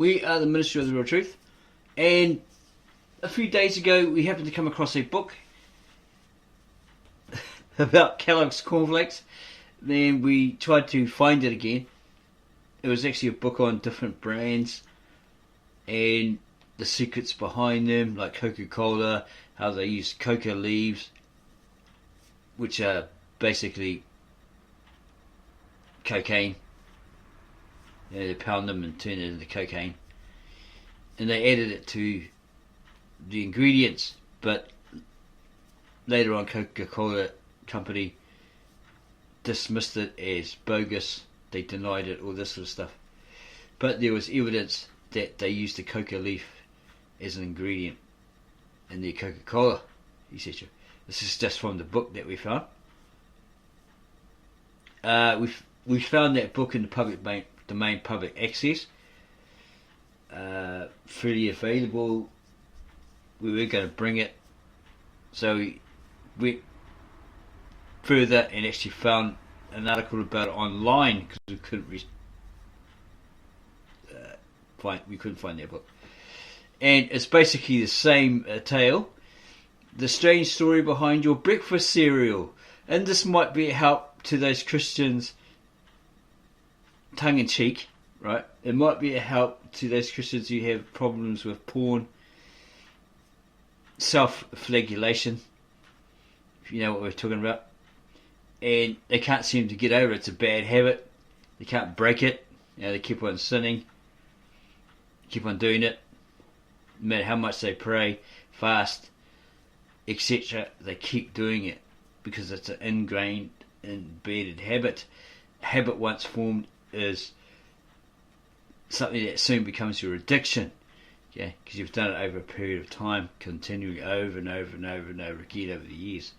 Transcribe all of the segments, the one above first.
We are the Ministry of the Real Truth, and a few days ago we happened to come across a book about Kellogg's cornflakes. Then we tried to find it again. It was actually a book on different brands and the secrets behind them, like Coca-Cola, how they use coca leaves, which are basically cocaine. They pound them and turn it into cocaine, and they added it to the ingredients. But later on, Coca-Cola company dismissed it as bogus. They denied it, all this sort of stuff. But there was evidence that they used the coca leaf as an ingredient in their Coca-Cola, etc. This is just from the book that we found. We found that book in the public domain, public access, freely available. We were going to bring it, so we went further and actually found an article about it online because we couldn't find that book. And it's basically the same tale. The strange story behind your breakfast cereal. And this might be a help to those Christians, tongue in cheek, right? It might be a help to those Christians who have problems with porn, self-flagellation, if you know what we're talking about. And they can't seem to get over it. It's a bad habit. They can't break it. They keep on sinning, keep on doing it. No matter how much they pray, fast, etc., they keep doing it because it's an ingrained, embedded habit. Habit once formed is something that soon becomes your addiction. Okay, because you've done it over a period of time, continuing over and over and over and over again over the years.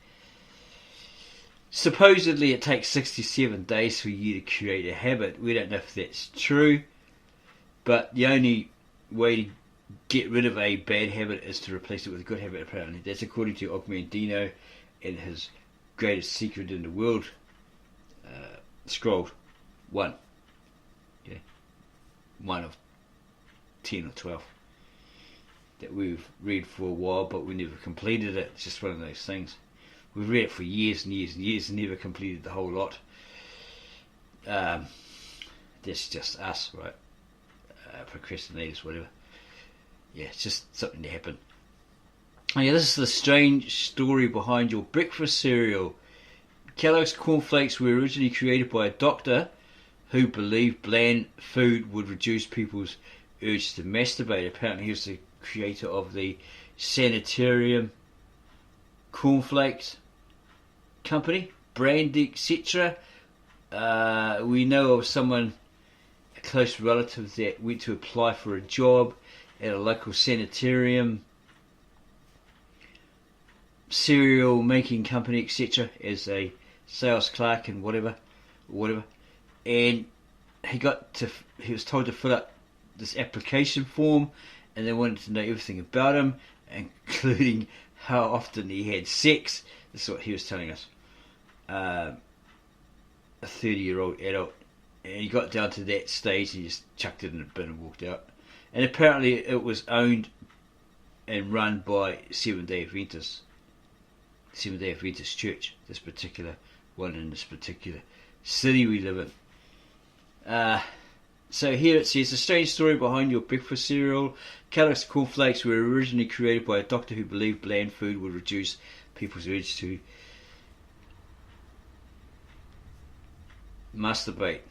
Supposedly it takes 67 days for you to create a habit. We don't know if that's true, but the only way to get rid of a bad habit is to replace it with a good habit, apparently. That's according to Og Mandino and his greatest secret in the world, scrolled 1. Okay. 1 of 10 or 12 that we've read for a while, but we never completed it. It's just one of those things. We've read it for years and years and years and never completed the whole lot. That's just us, right? Procrastinators, whatever. Yeah, it's just something that happened. Oh yeah, this is the strange story behind your breakfast cereal. Kellogg's cornflakes were originally created by a doctor who believed bland food would reduce people's urge to masturbate. Apparently he was the creator of the sanitarium cornflakes company, brand, etc. We know of someone, a close relative, that went to apply for a job at a local sanitarium, cereal making company, etc., as a sales clerk and whatever, and he was told to fill out this application form, and they wanted to know everything about him, including how often he had sex. This is what he was telling us. A 30-year-old adult, and he got down to that stage, he just chucked it in a bin and walked out. And apparently it was owned and run by Seventh-day Adventist Church, this particular one in this particular city we live in. So here it says, the strange story behind your breakfast cereal. Kellogg's cornflakes were originally created by a doctor who believed bland food would reduce people's urge to masturbate.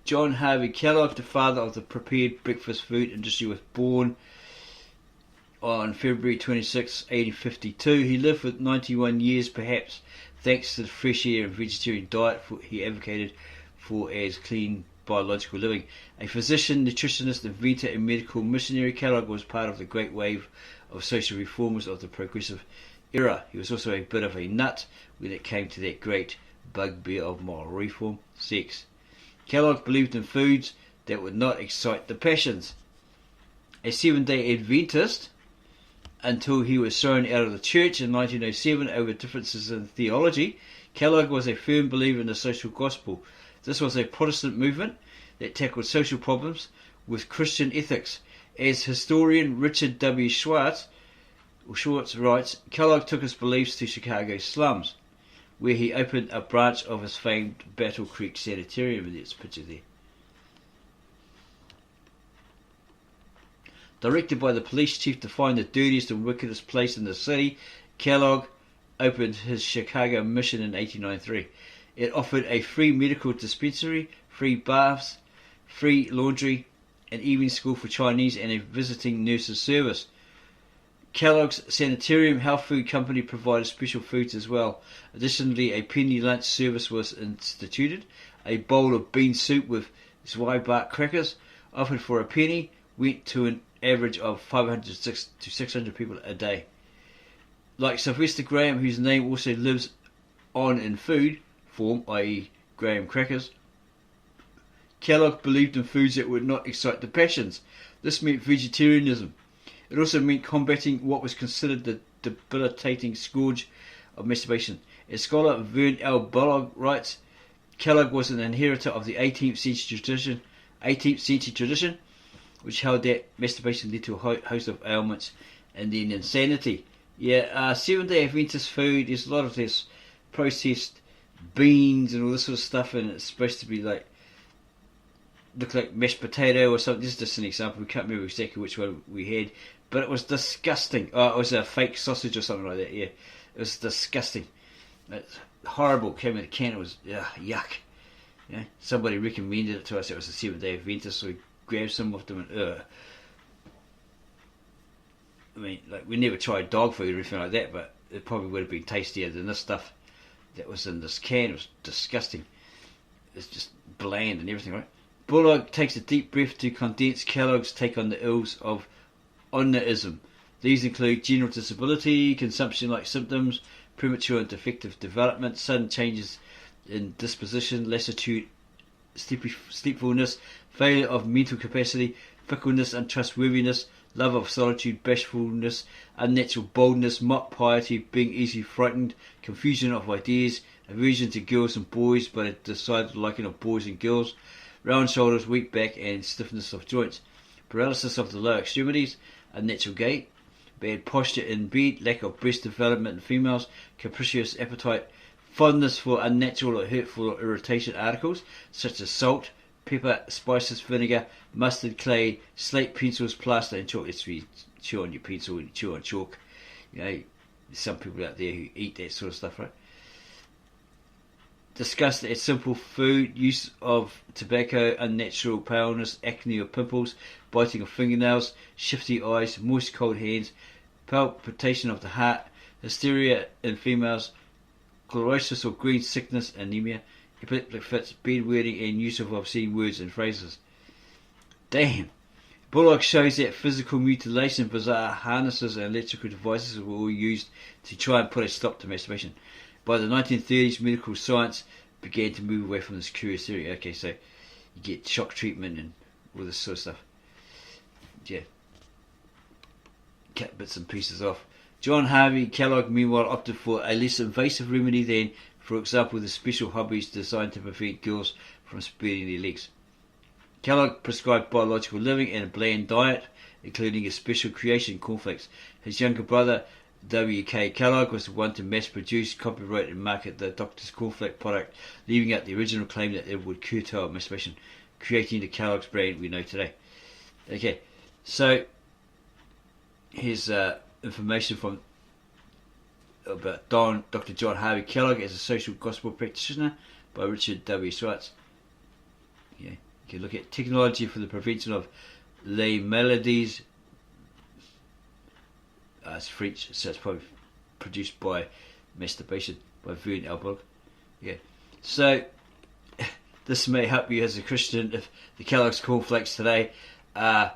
John Harvey Kellogg, the father of the prepared breakfast food industry, was born on February 26, 1852. He lived for 91 years, perhaps thanks to the fresh air and vegetarian diet he advocated for as clean biological living. A physician, nutritionist, inventor and medical missionary, Kellogg was part of the great wave of social reformers of the progressive era. He was also a bit of a nut when it came to that great bugbear of moral reform, sex. Kellogg believed in foods that would not excite the passions. A Seventh-day Adventist, until he was thrown out of the church in 1907 over differences in theology, Kellogg was a firm believer in the social gospel. This was a Protestant movement that tackled social problems with Christian ethics. As historian Richard W. Schwartz writes, Kellogg took his beliefs to Chicago's slums, where he opened a branch of his famed Battle Creek Sanitarium. There's a picture there. Directed by the police chief to find the dirtiest and wickedest place in the city, Kellogg opened his Chicago mission in 1893. It offered a free medical dispensary, free baths, free laundry, an evening school for Chinese, and a visiting nurses service. Kellogg's Sanitarium Health Food Company provided special foods as well. Additionally, a penny lunch service was instituted. A bowl of bean soup with Zwieback crackers, offered for a penny, went to an average of 500 to 600 people a day. Like Sylvester Graham, whose name also lives on in food form, i.e. Graham crackers, Kellogg believed in foods that would not excite the passions. This meant vegetarianism. It also meant combating what was considered the debilitating scourge of masturbation. As scholar Vern L. Bullock writes, Kellogg was an inheritor of the 18th century tradition, which held that masturbation led to a host of ailments and then insanity. Yeah, Seventh-day Adventist food, there's a lot of this processed beans and all this sort of stuff, and it's supposed to be like, look like mashed potato or something. This is just an example. We can't remember exactly which one we had, but it was disgusting. Oh, it was a fake sausage or something like that, yeah. It was disgusting. It's horrible. Came in a can, it was yuck. Yeah, somebody recommended it to us. It was a Seventh-day Adventist, so we grabbed some of them and I mean, like, we never tried dog food or anything like that, but it probably would have been tastier than this stuff that was in this can. It was disgusting. It's just bland and everything, right? Bullock takes a deep breath to condense Kellogg's take on the ills of onanism. These include general disability, consumption-like symptoms, premature and defective development, sudden changes in disposition, lassitude, sleepfulness, failure of mental capacity, fickleness, untrustworthiness, love of solitude, bashfulness, unnatural boldness, mock piety, being easily frightened, confusion of ideas, aversion to girls and boys, but a decided liking of boys and girls, round shoulders, weak back, and stiffness of joints, paralysis of the lower extremities, unnatural gait, bad posture in bed, lack of breast development in females, capricious appetite, fondness for unnatural or hurtful or irritation articles such as salt, pepper, spices, vinegar, mustard, clay, slate, pencils, plaster, and chalk. It's you chew on your pencil and you chew on chalk. You know, there's some people out there who eat that sort of stuff, right? Disgust at simple food, use of tobacco, unnatural paleness, acne or pimples, biting of fingernails, shifty eyes, moist cold hands, palpitation of the heart, hysteria in females, chlorosis or green sickness, anemia, epileptic fits, bedwetting, and use of obscene words and phrases. Damn. Bullock shows that physical mutilation, bizarre harnesses, and electrical devices were all used to try and put a stop to masturbation. By the 1930s, medical science began to move away from this curious theory. Okay, so you get shock treatment and all this sort of stuff. Yeah. Cut bits and pieces off. John Harvey Kellogg, meanwhile, opted for a less invasive remedy than, for example, the special hobbies designed to prevent girls from spreading their legs. Kellogg prescribed biological living and a bland diet, including a special creation, cornflakes. His younger brother, W.K. Kellogg, was the one to mass-produce, copyright and market the Doctor's Cornflake product, leaving out the original claim that it would curtail masturbation, creating the Kellogg's brand we know today. Okay, so here's information from about Dr. John Harvey Kellogg as a social gospel practitioner by Richard W. Schwartz. Yeah, you can look at technology for the prevention of les maladies. It's French, so it's probably produced by masturbation by Vern L. Yeah, so this may help you as a Christian if the Kellogg's cornflakes today are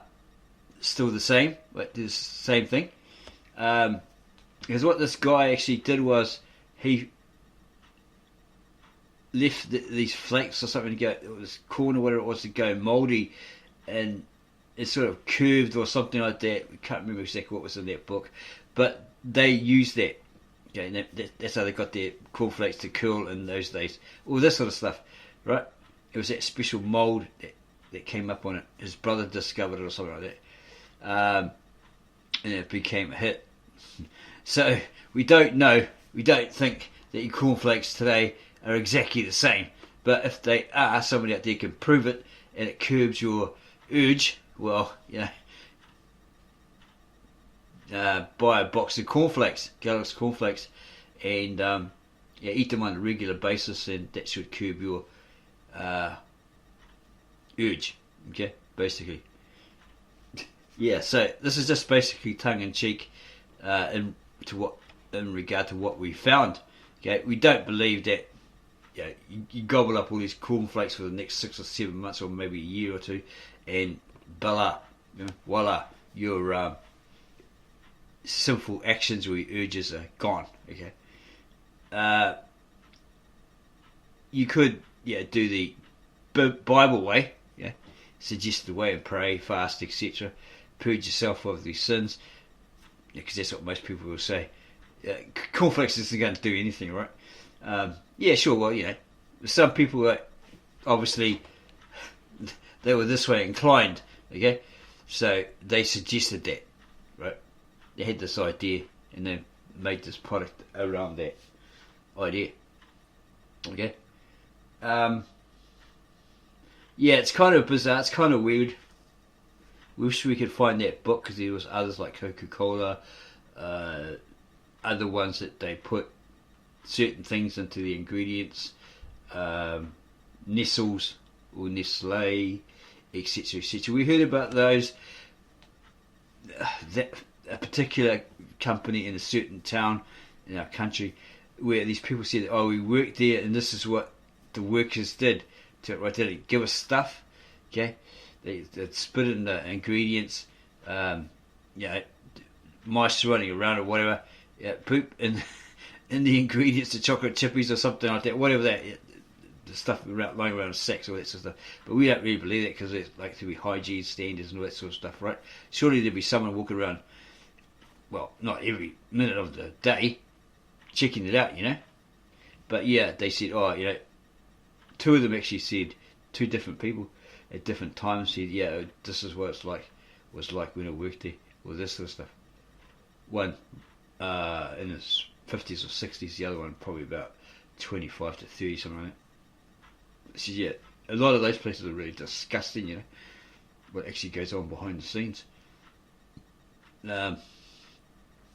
still the same, but it's the same thing. Because what this guy actually did was he left these flakes or something to go, it was corn or whatever it was, to go mouldy, and it sort of curved or something like that. We can't remember exactly what was in that book, but they used that Okay, and that's how they got their cornflakes to curl in those days. All this sort of stuff, right? It was that special mould that came up on it. His brother discovered it or something like that. And it became a hit. So we don't know, we don't think that your cornflakes today are exactly the same. But if they are, somebody out there can prove it, and it curbs your urge, well, buy a box of cornflakes, Kellogg's cornflakes, and eat them on a regular basis, and that should curb your urge. Okay, basically. Yeah, so this is just basically tongue-in-cheek in regard to what we found. Okay, we don't believe that you gobble up all these cornflakes for the next 6 or 7 months, or maybe a year or two, and voila, your sinful actions or your urges are gone. Okay, you could do the Bible way, suggested way, and pray, fast, etc. Purge yourself of these sins, because that's what most people will say. Cornflakes isn't going to do anything, right? Sure. Well, some people are obviously they were this way inclined. Okay, so they suggested that, right? They had this idea and they made this product around that idea. Okay. It's kind of bizarre. It's kind of weird. Wish we could find that book, because there was others like Coca-Cola, other ones that they put certain things into the ingredients, Nestles or Nestle, etc., etc. We heard about those. That a particular company in a certain town in our country, where these people said, "Oh, we worked there, and this is what the workers did to give us stuff." Okay, they'd spit in the ingredients, mice running around or whatever, poop in the ingredients, the chocolate chippies or something like that, whatever the stuff lying around sacks, all that sort of stuff. But we don't really believe that, because it's like to be hygiene standards and all that sort of stuff, right? Surely there'd be someone walking around, well, not every minute of the day, checking it out, But they said, two of them actually said, two different people at different times said, this is what it was like when I worked there, or this sort of stuff. One in his 50s or 60s, the other one probably about 25 to 30, something like that. So a lot of those places are really disgusting, what actually goes on behind the scenes.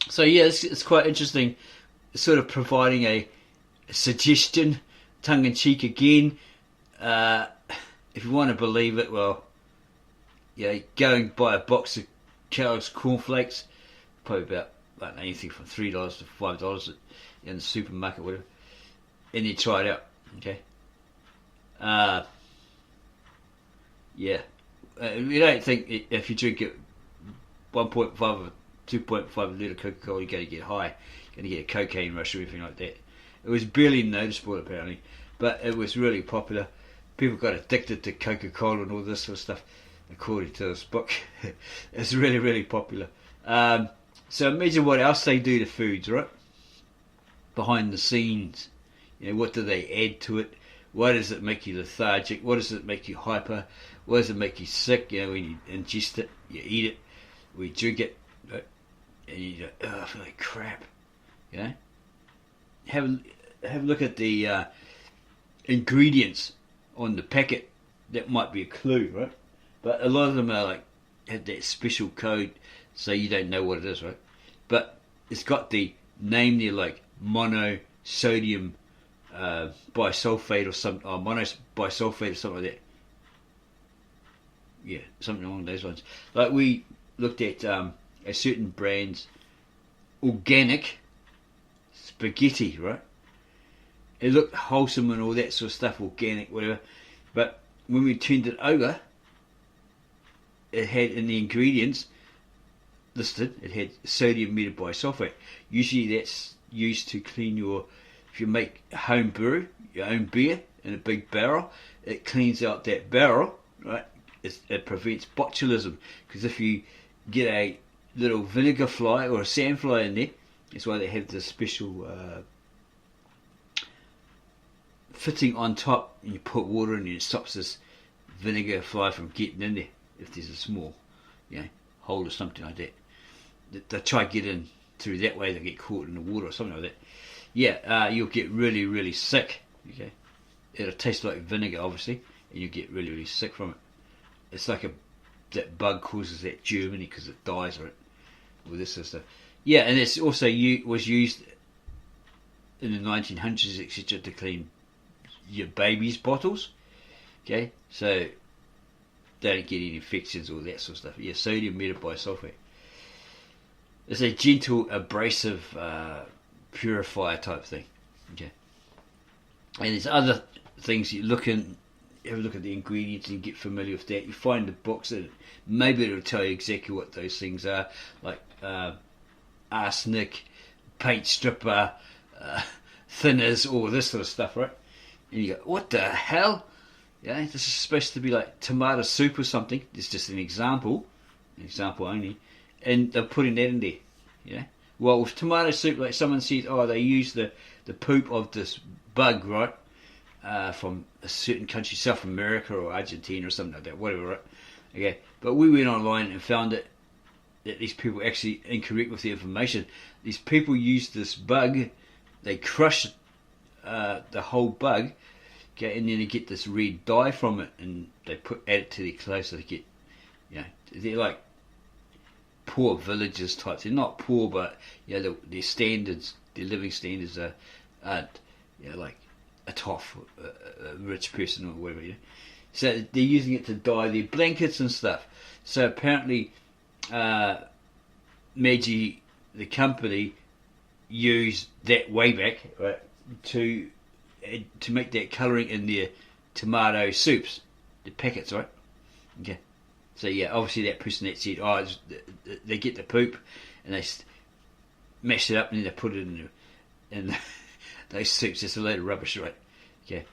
It's quite interesting, sort of providing a suggestion, tongue-in-cheek again. If you want to believe it, well, go and buy a box of Kellogg's cornflakes, probably about, I don't know, anything from $3 to $5 in the supermarket, whatever, and you try it out. Okay. We don't think if you drink it 1.5 or 2.5 litre Coca-Cola, you're going to get high, you're going to get a cocaine rush or anything like that. It was barely noticeable apparently, but it was really popular. People got addicted to Coca-Cola and all this sort of stuff, according to this book. It's really, really popular. So imagine what else they do to foods, right? Behind the scenes. What do they add to it? Why does it make you lethargic? What does it make you hyper? Why does it make you sick? When you ingest it, you eat it, or you drink it, right? And you go, I feel like crap. Have a look at the ingredients on the packet. That might be a clue, right? But a lot of them are have that special code, so you don't know what it is, right? But it's got the name there, like monosodium bisulfate or something, or monobisulfate or something like that. Something along those lines. Like we looked at a certain brand's organic spaghetti, right? It looked wholesome and all that sort of stuff, organic, whatever. But when we turned it over, it had in the ingredients listed, it had sodium metabisulfate. Usually that's used to clean if you make home brew, your own beer in a big barrel, it cleans out that barrel, right? It prevents botulism, because if you get a little vinegar fly or a sand fly in there, That's why they have this special fitting on top, and you put water in and it stops this vinegar fly from getting in there if there's a small hole or something like that. They try to get in through that way, they get caught in the water or something like that. You'll get really, really sick. Okay, it'll taste like vinegar, obviously, and you get really, really sick from it. It's like that bug causes that Germany because it dies, right? All this sort of stuff. Yeah, and it's also was used in the 1900s, etc., to clean your baby's bottles. Okay, so they don't get any infections, all that sort of stuff. Yeah, sodium metabisulfate. It's a gentle, abrasive purifier type thing. Okay, and there's other things you look in. Have a look at the ingredients and get familiar with that. You find the books that maybe it'll tell you exactly what those things are, like arsenic, paint stripper, thinners, all this sort of stuff, right? And you go, what the hell? Yeah, this is supposed to be like tomato soup or something. It's just an example only, and they're putting that in there. Yeah. Well, with tomato soup, like someone said, they use the poop of this bug, right? From a certain country, South America or Argentina or something like that, whatever, right? Okay, but we went online and found that these people actually incorrect with the information. These people use this bug, they crush the whole bug, okay, and then they get this red dye from it, and they add it to their clothes, so they get, they're like poor villagers types. They're not poor, but their standards, their living standards aren't, like a toff, a rich person or whatever. So they're using it to dye their blankets and stuff. So apparently, Meiji, the company, used that way back, right, to make that colouring in their tomato soups, the packets, right? Okay. So obviously that person that said, they get the poop and they mash it up and then they put it in those soups. It's a load of rubbish, right? Okay.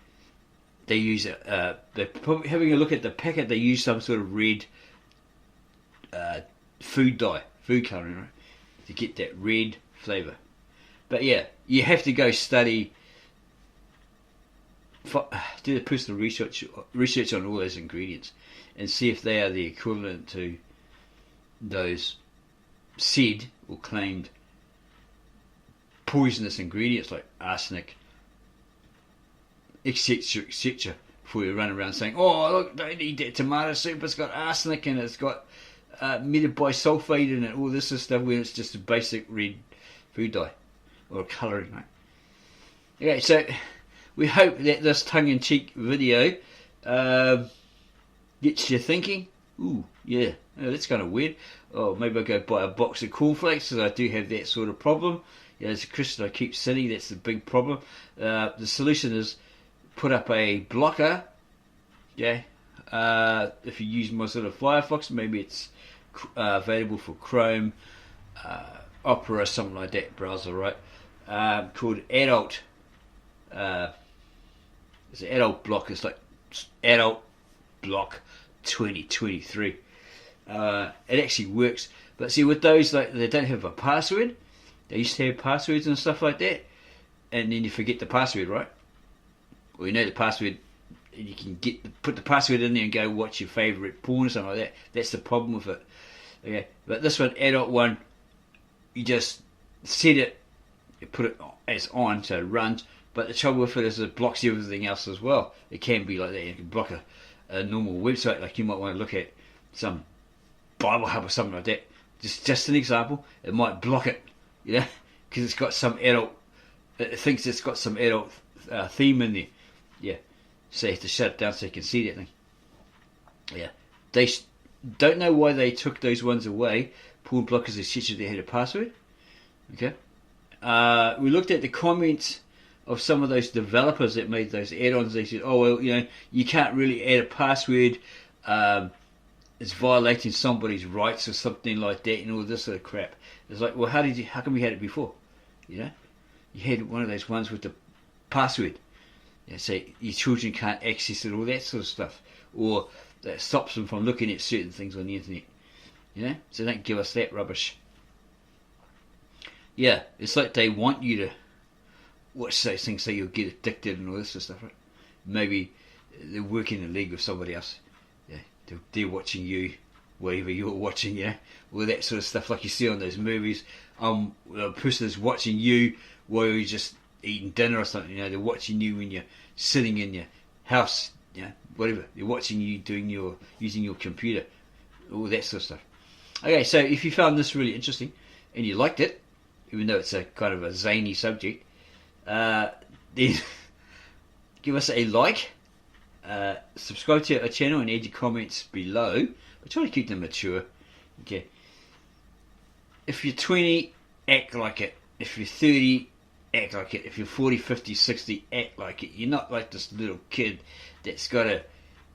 They use they're probably having a look at the packet. They use some sort of red food dye, food colouring, right, to get that red flavour. But you have to go study, do the personal research on all those ingredients, and see if they are the equivalent to those said or claimed poisonous ingredients like arsenic, etc., etc. Before you run around saying, look, don't eat that tomato soup, it's got arsenic and it's got metabisulfate in it, all this sort of stuff, when it's just a basic red food dye or colouring, right? Okay, so we hope that this tongue-in-cheek video gets you thinking. That's kind of weird. Maybe I'll go buy a box of cornflakes, because I do have that sort of problem. As a Christian, I keep sinning. That's the big problem. The solution is put up a blocker. If you use Mozilla Firefox, maybe it's available for Chrome, Opera, something like that browser, right? Called Adult. It's an adult block. It's like Adult Block 2023. It actually works, but see, with those, like, they don't have a password. They used to have passwords and stuff like that, and then you forget the password, right? Well, you know the password, and you can put the password in there and go watch your favourite porn or something like that. That's the problem with it. Okay, but this one, adult one, you just set it, you put it as on, so it runs. But the trouble with it is it blocks everything else as well. It can be like that. You can block a normal website, like you might want to look at some Bible Hub or something like that. Just an example. It might block it, because it's got some adult. It thinks it's got some adult theme in there. So you have to shut it down so you can see that thing. They don't know why they took those ones away. Porn blockers, etc. They had a password. Okay. We looked at the comments of some of those developers that made those add-ons. They said, you can't really add a password. It's violating somebody's rights or something like that, and all this sort of crap. It's like, well, how come we had it before? You had one of those ones with the password. So your children can't access it, all that sort of stuff, or that stops them from looking at certain things on the internet. So don't give us that rubbish. Yeah, it's like they want you to watch those things so you'll get addicted and all this sort of stuff, right? Maybe they're working in a league with somebody else. Yeah, they're watching you, whatever you're watching, all that sort of stuff like you see on those movies. A person is watching you while you're just eating dinner or something. They're watching you when you're sitting in your house, whatever. They're watching you using your computer, all that sort of stuff. Okay, so if you found this really interesting and you liked it, even though it's a kind of a zany subject, then give us a like, subscribe to our channel and add your comments below. I try to keep them mature. Okay. If you're 20, act like it. If you're 30, act like it. If you're 40, 50, 60, act like it. You're not like this little kid that's got to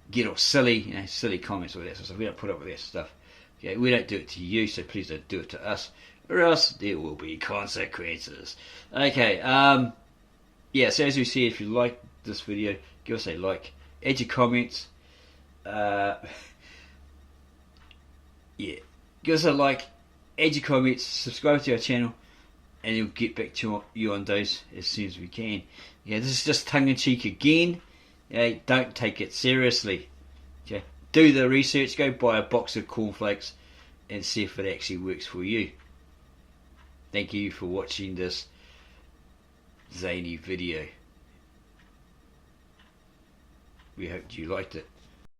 get all silly, silly comments or that sort of stuff. We don't put up with that stuff. Okay, we don't do it to you, so please don't do it to us, or else there will be consequences. Okay, so as we said, if you like this video, give us a like, add your comments, give us a like, add your comments, subscribe to our channel, and we'll get back to you on those as soon as we can. This is just tongue-in-cheek again. Don't take it seriously. Okay, do the research, go buy a box of cornflakes and see if it actually works for you. Thank you for watching this zany video. We hope you liked it.